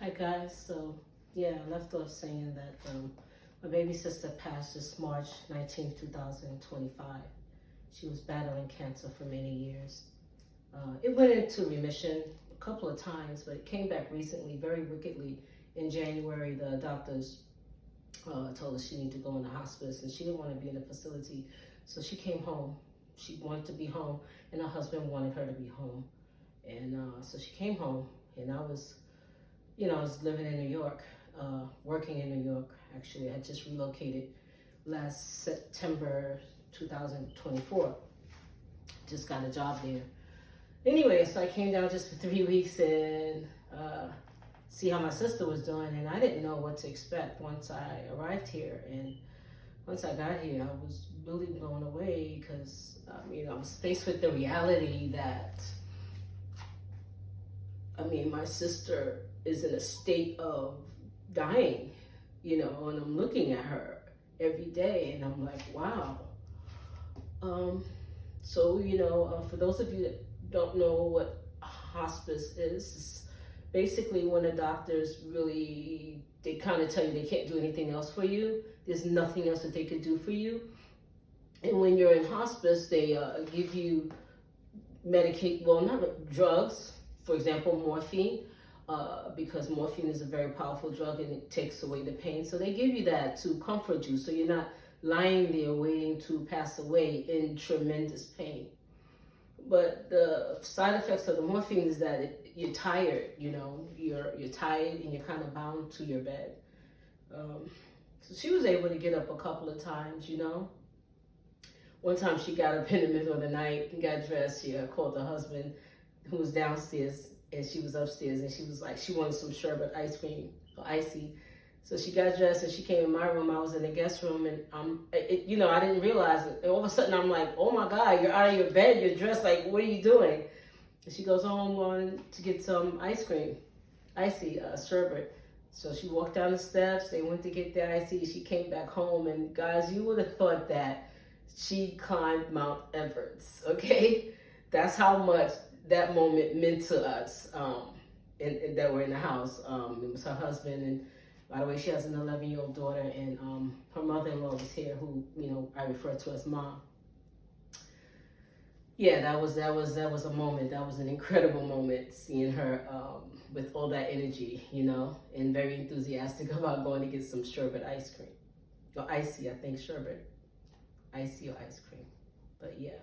Hi guys, so yeah, I left off saying that my baby sister passed this March 19th, 2025. She was battling cancer for many years. It went into remission a couple of times, but it came back recently, very wickedly. In January, the doctors told her she needed to go in the hospice, and she didn't want to be in a facility, so she came home. She wanted to be home, and her husband wanted her to be home, and so she came home, and I was living in New York, working in New York. Actually, I just relocated last September 2024. Just got a job there. Anyway, so I came down just for 3 weeks and see how my sister was doing, and I didn't know what to expect once I arrived here. And once I got here, I was really blown away because I was faced with the reality that my sister is in a state of dying, and I'm looking at her every day and I'm like, wow. For those of you that don't know what hospice is, it's basically when the doctors they kind of tell you they can't do anything else for you. There's nothing else that they could do for you. And when you're in hospice, they give you not drugs, for example, morphine, because morphine is a very powerful drug and it takes away the pain. So they give you that to comfort you, so you're not lying there waiting to pass away in tremendous pain. But the side effects of the morphine is that you're tired, you're tired and you're kind of bound to your bed. So she was able to get up a couple of times, One time she got up in the middle of the night and got dressed. She called her husband, who was downstairs, and she was upstairs, and she was like, she wanted some sherbet ice cream, or icy. So she got dressed and she came in my room. I was in the guest room, and I didn't realize it. And all of a sudden I'm like, oh my God, you're out of your bed, you're dressed, like, what are you doing? And she goes, oh, I'm going to get some ice cream, icy, sherbet. So she walked down the steps, they went to get the icy, she came back home, and guys, you would have thought that she climbed Mount Everest, okay? That's how much that moment meant to us, and that were in the house. It was her husband, and by the way, she has an 11-year-old daughter, and her mother-in-law was here, who I refer to as mom. Yeah, that was a moment. That was an incredible moment, seeing her with all that energy, and very enthusiastic about going to get some sherbet ice cream, or icy, I think sherbet, icy or ice cream. But yeah.